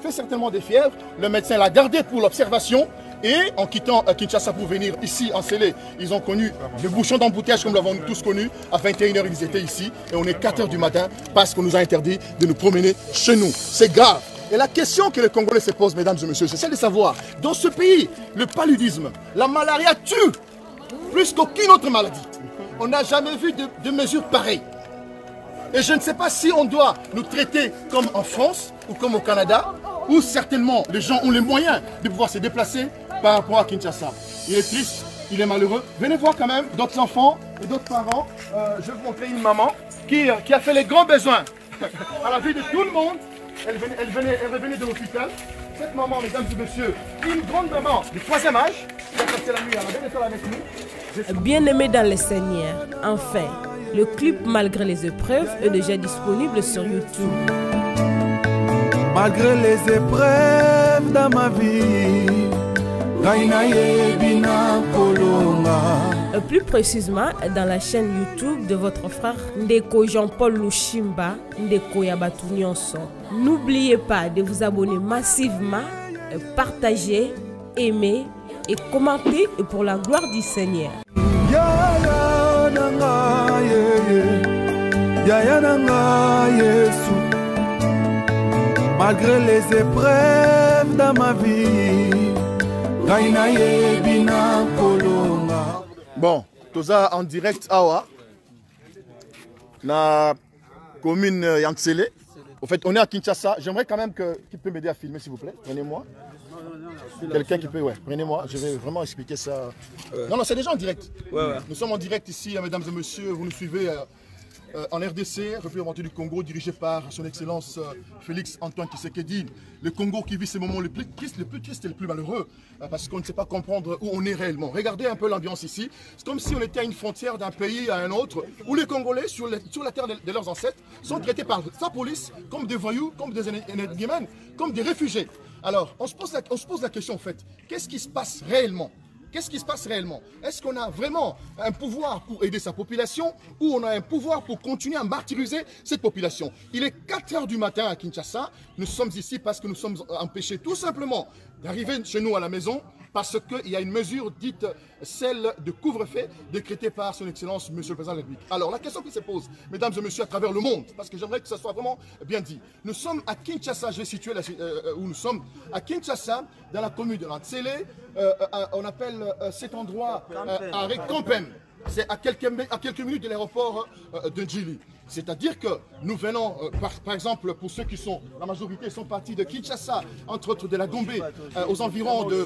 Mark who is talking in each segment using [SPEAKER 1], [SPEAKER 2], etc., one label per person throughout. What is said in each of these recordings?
[SPEAKER 1] fait certainement des fièvres. Le médecin l'a gardé pour l'observation. Et en quittant Kinshasa pour venir ici en Sélé, ils ont connu le bouchon d'embouteillage comme nous l'avons tous connu. À 21h, ils étaient ici. Et on est 4h du matin parce qu'on nous a interdit de nous promener chez nous. C'est grave. Et la question que les Congolais se posent, mesdames et messieurs, c'est celle de savoir, dans ce pays, le paludisme, la malaria tue plus qu'aucune autre maladie. On n'a jamais vu de mesures pareilles. Et je ne sais pas si on doit nous traiter comme en France ou comme au Canada, où certainement les gens ont les moyens de pouvoir se déplacer par rapport à Kinshasa. Il est triste, il est malheureux. Venez voir quand même d'autres enfants et d'autres parents. Je vais vous montrer une maman qui a fait les grands besoins à la vue de tout le monde. Elle revenait de l'hôpital. Cette maman, mesdames et messieurs, une grande maman du 3e âge, qui a passé la nuit à la belle étoile avec nous.
[SPEAKER 2] Bien-aimé dans le Seigneur, enfin, le clip Malgré les épreuves est déjà disponible sur YouTube.
[SPEAKER 3] Malgré les épreuves dans ma vie,
[SPEAKER 2] plus précisément dans la chaîne YouTube de votre frère Ndeko Jean-Paul Lushimba, Ndeko Yabatu Nyonso. N'oubliez pas de vous abonner massivement, partager, aimer et commenter pour la gloire du Seigneur.
[SPEAKER 3] Malgré les épreuves dans ma vie,
[SPEAKER 1] bon, toza en direct awa na commune Yansele. Au fait, on est à Kinshasa. J'aimerais quand même qui peut m'aider à filmer, s'il vous plaît. Prenez-moi. Quelqu'un qui peut, ouais. Prenez-moi. Je vais vraiment expliquer ça. Non, c'est déjà en direct. Ouais. Nous sommes en direct ici, mesdames et messieurs. Vous nous suivez en RDC, République du Congo, dirigé par son Excellence Félix Antoine Tshisekedi. Le Congo qui vit ces moments les plus tristes et les plus malheureux, parce qu'on ne sait pas comprendre où on est réellement. Regardez un peu l'ambiance ici. C'est comme si on était à une frontière d'un pays à un autre, où les Congolais, sur la terre de leurs ancêtres, sont traités par sa police comme des voyous, comme des ennemis, comme des réfugiés. Alors, on se pose la question en fait, qu'est-ce qui se passe réellement ? Qu'est-ce qui se passe réellement? Est-ce qu'on a vraiment un pouvoir pour aider sa population ou on a un pouvoir pour continuer à martyriser cette population? Il est 4h du matin à Kinshasa. Nous sommes ici parce que nous sommes empêchés tout simplement d'arriver chez nous à la maison parce qu'il y a une mesure dite celle de couvre-feu décrétée par son Excellence Monsieur le Président de la République. Alors la question qui se pose, mesdames et messieurs, à travers le monde, parce que j'aimerais que ça soit vraiment bien dit. Nous sommes à Kinshasa, je vais situer où nous sommes, à Kinshasa, dans la commune de Lantsele. On appelle cet endroit arrêt Kampen. C'est à quelques minutes de l'aéroport de Djili. C'est-à-dire que nous venons, par exemple, pour ceux qui sont, la majorité sont partis de Kinshasa, entre autres de la Gombe, aux environs de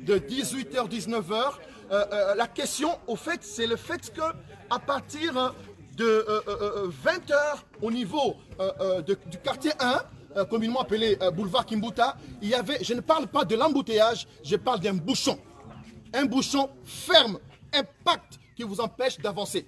[SPEAKER 1] 18h, 19h. La question, au fait, c'est le fait qu'à partir de 20h, au niveau du quartier 1, communément appelé boulevard Kimbuta, il y avait, je ne parle pas de l'embouteillage, je parle d'un bouchon. Un bouchon ferme, impact, qui vous empêche d'avancer.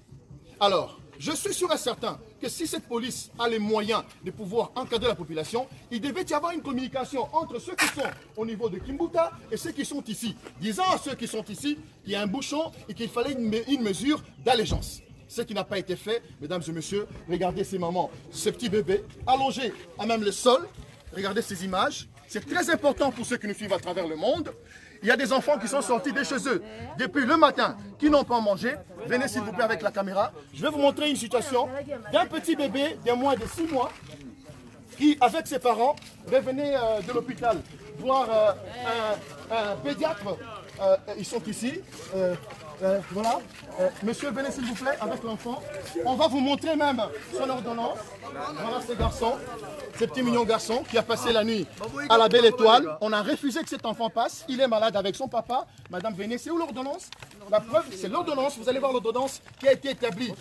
[SPEAKER 1] Alors, je suis sûr et certain que si cette police a les moyens de pouvoir encadrer la population, il devait y avoir une communication entre ceux qui sont au niveau de Kimbuta et ceux qui sont ici. Disant à ceux qui sont ici qu'il y a un bouchon et qu'il fallait une mesure d'allégeance. Ce qui n'a pas été fait, mesdames et messieurs, regardez ces mamans, ces petits bébés allongés à même le sol. Regardez ces images. C'est très important pour ceux qui nous suivent à travers le monde. Il y a des enfants qui sont sortis de chez eux depuis le matin, qui n'ont pas mangé. Venez s'il vous plaît avec la caméra. Je vais vous montrer une situation d'un petit bébé de moins de 6 mois qui, avec ses parents, revenait de l'hôpital voir un pédiatre. Ils sont ici. Voilà. Monsieur, venez s'il vous plaît avec l'enfant. On va vous montrer même son ordonnance. Voilà ce garçon, ce petit mignon garçon qui a passé la nuit à la Belle Étoile. On a refusé que cet enfant passe. Il est malade avec son papa. Madame, venez. C'est où l'ordonnance? La preuve, c'est l'ordonnance. Vous allez voir l'ordonnance qui a été établie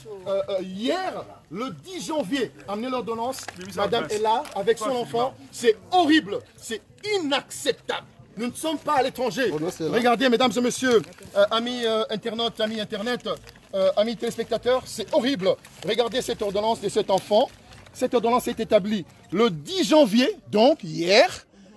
[SPEAKER 1] hier, le 10 janvier. Amenez l'ordonnance. Madame est là avec son enfant. C'est horrible. C'est inacceptable. Nous ne sommes pas à l'étranger. Regardez, mesdames et messieurs, amis internautes, amis internet, amis téléspectateurs, c'est horrible. Regardez cette ordonnance de cet enfant. Cette ordonnance est établie le 10 janvier, donc hier.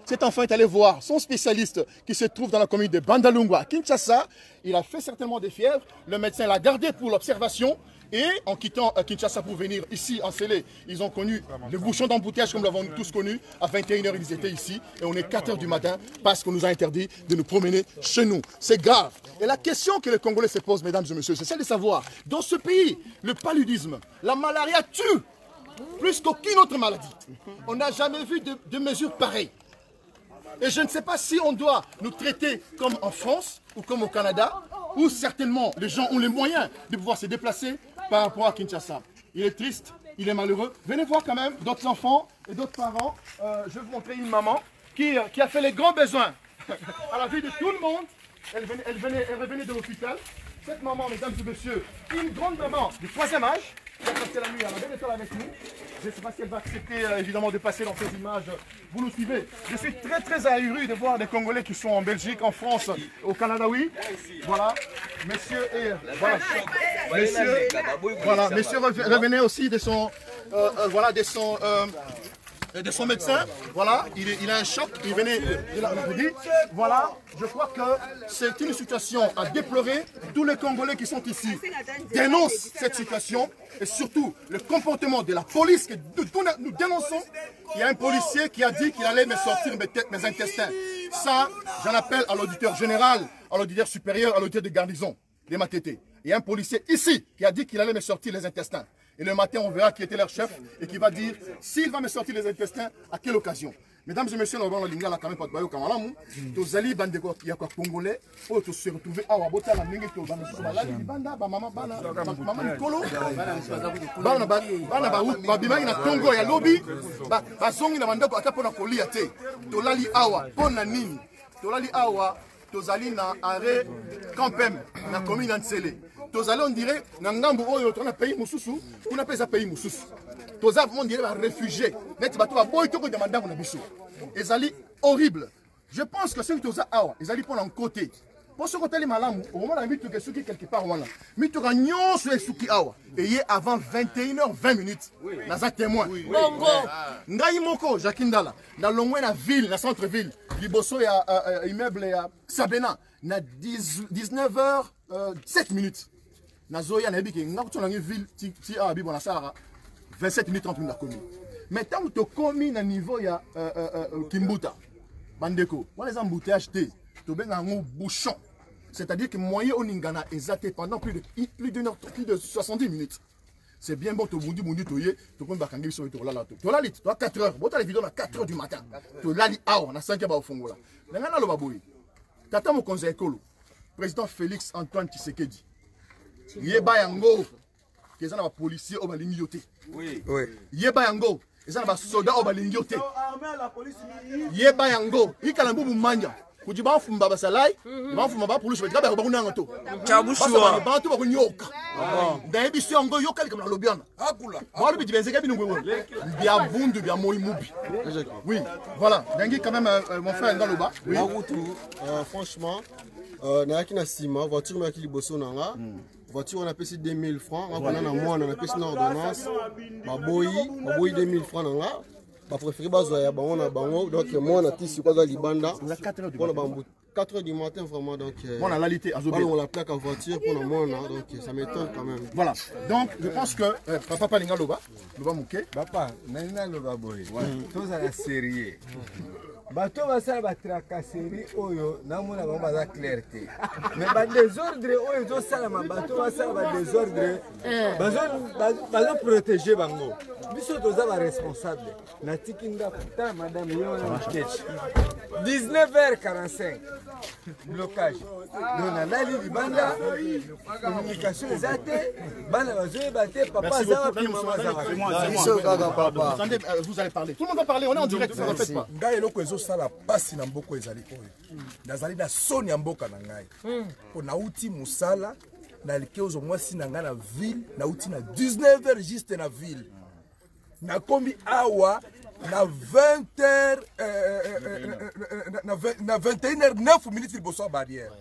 [SPEAKER 1] Cet enfant est allé voir son spécialiste qui se trouve dans la commune de Bandalungwa, Kinshasa. Il a fait certainement des fièvres. Le médecin l'a gardé pour l'observation. Et en quittant Kinshasa pour venir ici en Sélé, ils ont connu le bouchon d'embouteillage comme nous l'avons tous connu. À 21h, ils étaient ici et on est 4h du matin parce qu'on nous a interdit de nous promener chez nous. C'est grave. Et la question que les Congolais se posent, mesdames et messieurs, c'est celle de savoir, dans ce pays, le paludisme, la malaria tue plus qu'aucune autre maladie. On n'a jamais vu de mesures pareilles. Et je ne sais pas si on doit nous traiter comme en France ou comme au Canada, où certainement les gens ont les moyens de pouvoir se déplacer par rapport à Kinshasa. Il est triste, il est malheureux. Venez voir quand même d'autres enfants et d'autres parents. Je vais vous montrer une maman qui a fait les grands besoins à la vue de tout le monde. Elle revenait de l'hôpital. Cette maman, mesdames et messieurs, une grande maman du 3e âge, qui a passé la nuit à la belle étoile avec nous. Je ne sais pas si elle va accepter évidemment de passer dans ces images. Vous nous suivez. Je suis très très ahuri de voir des Congolais qui sont en Belgique, en France, au Canada, oui. Voilà, messieurs et voilà. Messieurs revenez aussi de son de son médecin, voilà, il a un choc, il venait de la République. Voilà, je crois que c'est une situation à déplorer. Tous les Congolais qui sont ici dénoncent cette situation et surtout le comportement de la police que nous dénonçons. Il y a un policier qui a dit qu'il allait me sortir mes intestins. Ça, j'en appelle à l'auditeur général, à l'auditeur supérieur, à l'auditeur de garnison, des Matétés. Il y a un policier ici qui a dit qu'il allait me sortir les intestins. Et le matin, on verra qui était leur chef et qui va dire s'il va me sortir les intestins, à quelle occasion. Mesdames et messieurs, nous avons la ligne là quand même pas de bayo kamalamu. Tous ali bande ko ya ko congolais, pour te se retrouver à Wabota la mingi to bande so la banda ba maman Nikolo. Bana ba bima ina Congo ya lobby. Ba songi na bande ko ata pona kolia te. To lali awa pona nini. To lali awa tozali na arrêt Campem na commune Nsele. Tozali on dirait na ngambo oyo tona pays mususu, kuna pesa pays mususu. Tozali on dirait ba réfugiés. Net bato ba boy to ko demanda na biso. Ezali horrible. Je pense que ceux toza awa, ezali pour en côté. Pour ce côté les malamu, au moment la mitu que suki quelque part wana. Mitu ka nyonso e suki awa. Et avant 21h20. Naza témoin. Bongo. Ngai moko Jakindala, na longwe na ville, na centre ville. Liboso ya immeuble ya Sabena na 19h07. Nazoya na biki ngako na ville ti abi bona sara 27 minutes 30 minutes na commune. Mais tant que tu commis à niveau ya Kimbuta bandeko, on les embouteillages tu ben un bouchon. C'est-à-dire que moyen oningana exacté pendant plus de 70 minutes. C'est bien bon to mundi toye, to kon bakangi so to lala to. To lali, to 4h, bota les vidéos à 4h du matin. To lali awa na 5h ba ofongola. Ngana lo baboyi. Tata mo conseil ekolo. Président Félix Antoine Tshisekedi. Yeba yango. Kezana ba policier o balingi yote. Oui. Yeba yango. Ezana ba soldat o balingi yote. Yeba yango. Ikala mbubu manja. Kujiba fumba basalai, ba fumba ba police ba ba kunanga to. Chabushwa. Ba to ba kunyoka. Ndaye biso yango yoka likama na lobiana. Akula. Ba lobi dibenzeka binu ngwe. Bia bundu bia moi mubi. Oui, voilà. Dengi quand même mon frère Ngaloba. Oui.
[SPEAKER 4] Franchement, na yakina sima voiture ma kili boso nanga. Voiture on a payé 2000 francs, on a moi on a payé une ordonnance. Ba boyi 2000 francs nanga. Ba préféré bazoya ba on a bango donc moi on a tisi quoi dans libanda. On a 4h du matin vraiment donc
[SPEAKER 1] on a l'alité azobé.
[SPEAKER 4] On la plaque en voiture pour moi donc ça m'étonne quand même.
[SPEAKER 1] Voilà. Donc je pense que papa Linga Loba Mouké.
[SPEAKER 5] Papa Nana Loba boy. Tous à la série. Bato basala ba tracasserie oyo namona bango baza clarté. Mais ba désordre oyo zo sala ma bato basala ba désordre. Bazo protéger bango. Biso toza ba responsable. Na tikinga putain madame Yona sketch. 19h45. Blocage. Donc na lali libanda communication ezate bana bazo ebate papa za puis maman za.
[SPEAKER 1] Attendez, vous allez parler. Tout le monde va parler, on est en direct, ça ne répète pas.
[SPEAKER 6] sala pasi na mboko ezali oyo nazali na soni ya mboka na ngai po nauti musala na likeozo mwasi na ngai na ville nauti na 19h juste na ville na kombi awa na 20h na 21h09 minutes liboso barrière.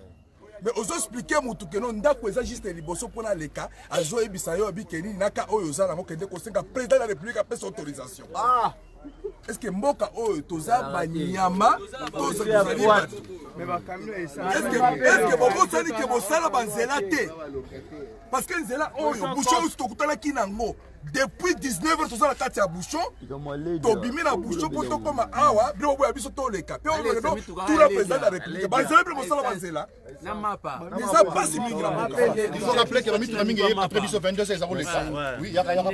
[SPEAKER 6] Mais ozo expliquer mutu que non ndako eza juste liboso pona leka azo ebisa yo bikeni naka oyo za na mokende ko senga président de la république apesa autorisation. est-ce que mboka oyo toza banyama tozali est-ce que bokosani ke bosala banzela te parce que nzela oyo bouchon oyo tokutanaki nango depuis 19h toza na kati ya bouchon tobimi na bouchon mpo tokoma awa bino boboya biso toleka mpe olekeno tula président de la république banzela mpe bosala banzela eza pasi mingi na mboka.
[SPEAKER 1] Il faut rappeler que Mamie Tramingue après biso 22 ezako leka. Oui, yaka papa.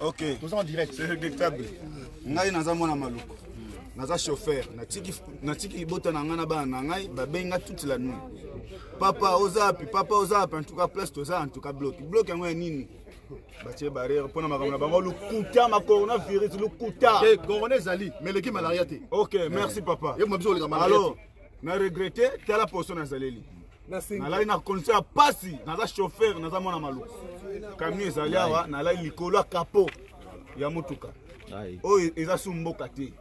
[SPEAKER 1] OK. Toza en direct.
[SPEAKER 7] C'est regrettable. Ngai naza mwana maluku. Naza chauffeur. Natiki bota na ngana ba na ngai babenga toute la nuit. Papa ozapi, en tout cas place toza en tout cas bloc. Bloc yango nini? Batie barrière pona makambo na bango lukuta ma coronavirus lukuta.
[SPEAKER 1] Que corona zali, mais l'équipe malaria te.
[SPEAKER 7] OK, merci papa.
[SPEAKER 1] Et moi biso le malaria.
[SPEAKER 7] Alors, na regretté tala poso na zaleli. Nalai na condition ya pasi, naza chauffeur, naza mwana maluku. Camion ezali awa, nalai likolo ya capot ya mutuka. Oyo eza su mboka te.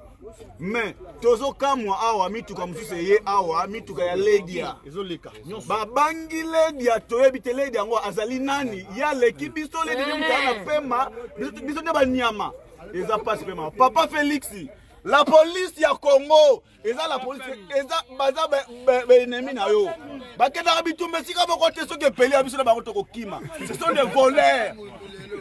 [SPEAKER 7] Mais tozo kamwa awa mituka mususu ye awa mituka ya Ledia
[SPEAKER 1] ezoleka.
[SPEAKER 7] Babangi Ledia toyebi te Ledia yango azali nani ya leki biso Ledia mutana pema biso ne banyama eza passe pema. Papa Félix la police ya Congo eza la police eza baza ennemi na yo bakenda bitumbe sika bokote soki peli abiso na bakoto kokima ce sont des voleurs.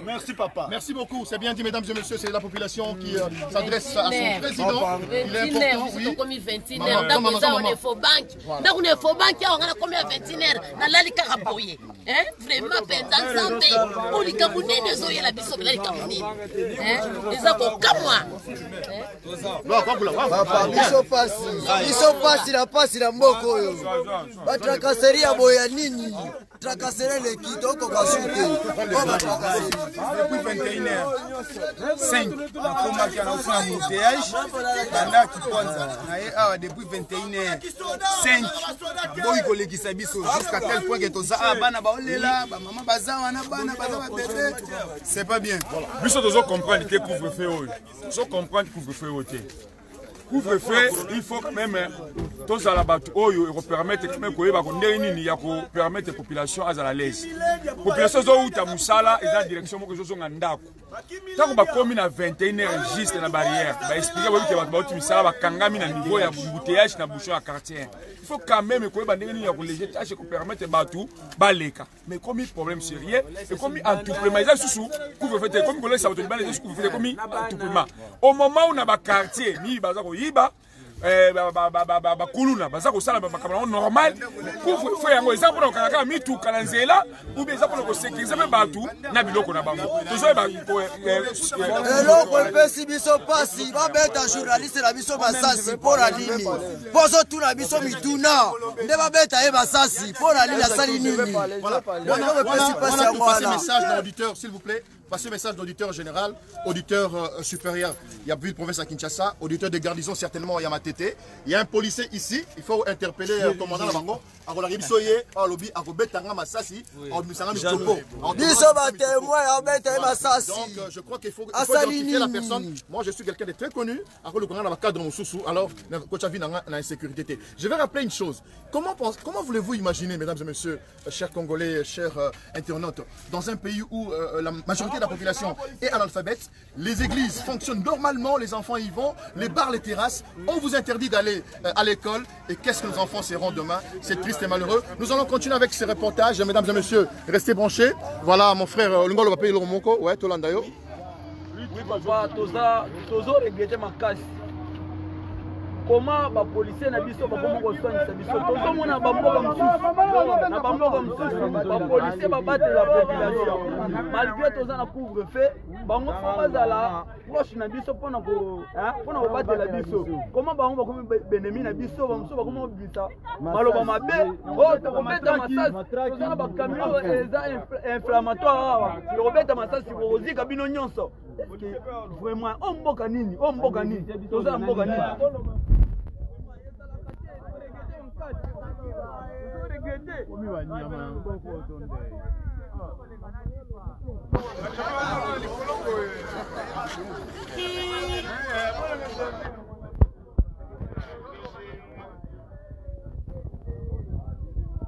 [SPEAKER 7] Merci papa.
[SPEAKER 1] Merci beaucoup. C'est bien dit, mesdames et messieurs. C'est la population qui s'adresse à son président. Il est important, oui.
[SPEAKER 8] Comme 21h. Dans on est faux banque. Dans on est faux banque, on a combien 21h. Dans la lika raboye. Hein? Vraiment, pendant Zambé. On les Camerounais, les oeufs, la biso, les Camerounais. Hein? Les accords comme moi.
[SPEAKER 4] Papa, biso pasi la pasi la mboko yo. Batrakaseria boya nini? Trakaseria le kitoko kasute.
[SPEAKER 6] Depuis 21h5 nakomaki anaosina mouteillage banda kikwanza naye awa depuis 21h5 boyi kolekisa biso jusqu'à tel point que toza bana baolela bamama baza wana bana baza babebe c'est pas bien biso tozo comprendre te couvre-feu oyo tozo comprendre couvre-feu oyo te couvre-feu il faut quand même tozala bato oyo ekopermettre quand même koyeba ndenge nini ya kopermettre population azala l'aise population ezouta mosala eza direction moko ezozonga ndako ntango bakomi na 21h juste na barrière baexplike boyike bato bauti misala bakangami na niveau ya embouteillage na bouchon ya quartier il faut quand même koyeba ndenge nini ya kolege tâche ekopermettre bato baleka mais komi problème sérieux ekomi entouplement eza susu couvre-feu te komi kolekisa bato libala eza couvre-feu te komi entouplement au moment où na baquartier mii baza koyiba bakuluna baza kosala makambo normal couvre-feu yango eza mpona kokangaka mituka na nzela ou bien eza mpona kosekirize mpe bato na biloko na bango tozoyeba
[SPEAKER 4] eloko epesi biso pasi babeta journaliste na biso masasi mpona nini pozotuna biso mituna nde babeta ye masasi mpona nini asali nini eloko epesi pasi yango wana.
[SPEAKER 1] Message dans l'auditeur, s'il vous plaît. Passez message d'auditeur général, auditeur supérieur. Il y a ville province à Kinshasa, auditeur de garnison certainement il y a Matete. Il y a un policier ici, il faut interpeller le commandant Labango. Donc je crois qu'il faut identifier la personne. Moi je suis quelqu'un de très connu. Alors je vais rappeler une chose. Comment voulez-vous imaginer, mesdames et messieurs, chers Congolais, chers internautes, dans un pays où la majorité de la population est analphabète, les églises fonctionnent normalement, les enfants y vont, les bars, les terrasses, on vous interdit d'aller à l'école, et qu'est-ce que nos enfants seront demain? C'est triste et malheureux. Nous allons continuer avec ce reportage, mesdames et messieurs, restez branchés. Voilà mon frère Lungolo va payer le Romoko, ouais, Tolandayo.
[SPEAKER 9] Oui papa, tozo regretter ma casse. Comment les policiers na biso bakoma kosoanisa biso tozomona bamboka mosusu na bamboka mosusu bapolisier babate la population malgré toza na couvre-feu bango fo bazala proche na biso mpona kobatela biso comment bango bakomi benemi na biso bamosusu bakoma kobisa maloba mabe oyo tokobeta masasi toza na bakamion eza inflammatoire awa tokobeta masasi kozika bino nyonso vraiment o mboka nini toza na mboka nini.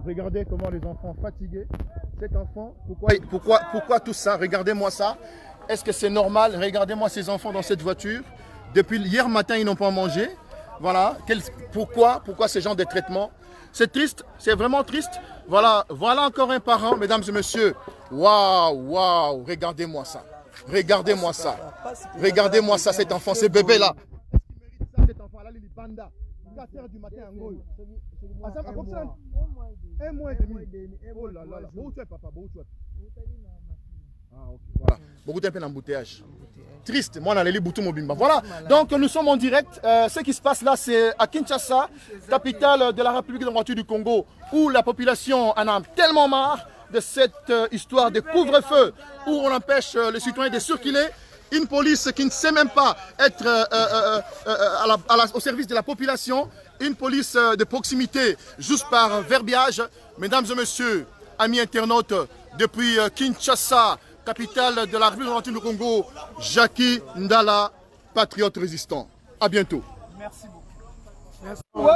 [SPEAKER 1] Regardez comment les enfants fatigués. Cet enfant, pourquoi tout ça? Regardez-moi ça. Est-ce que c'est normal? Regardez-moi ces enfants dans cette voiture. Depuis hier matin, ils n'ont pas mangé. Voilà. Pourquoi ce genre de traitement? C'est triste, c'est vraiment triste. Voilà, voilà encore un parent, mesdames et messieurs. Waouh, waouh, regardez-moi ça. Regardez-moi ça. Regardez-moi ça, cet enfant, ce bébé-là. Est-ce qu'il mérite ça, cet enfant-là, il est banda? 4 h du matin, en Angola. Un mois et demi. Oh là là là. Où tu es, papa? Où tu es? Ah, ok. Voilà. Beaucoup de peine embouteillage. Triste. Moi, on a les Boutou Mobimba. Voilà. Donc, nous sommes en direct. Ce qui se passe là, c'est à Kinshasa, capitale de la République démocratique du Congo, où la population en a tellement marre de cette histoire de couvre-feu, où on empêche les citoyens de circuler. Une police qui ne sait même pas être au service de la population. Une police de proximité, juste par verbiage. Mesdames et messieurs, amis internautes, depuis Kinshasa, capitale de la République démocratique du Congo, Jackie Ndala, patriote résistant. À bientôt.
[SPEAKER 9] Merci beaucoup.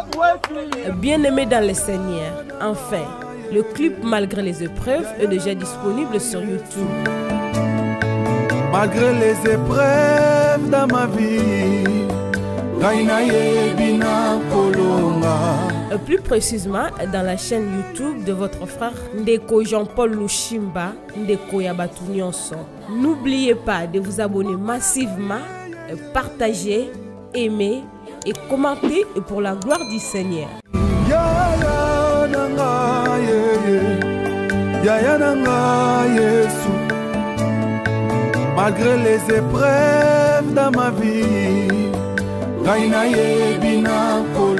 [SPEAKER 2] Bien-aimé dans le Seigneur, enfin, le clip Malgré les épreuves est déjà disponible sur YouTube.
[SPEAKER 3] Malgré les épreuves dans ma vie,
[SPEAKER 2] plus précisément dans la chaîne YouTube de votre frère Ndeko Jean-Paul Lushimba, Ndeko Yabatunionso. N'oubliez pas de vous abonner massivement, partager, aimer et commenter pour la gloire du Seigneur.
[SPEAKER 3] Malgré les épreuves dans ma vie, Gaina Yebina Kolo.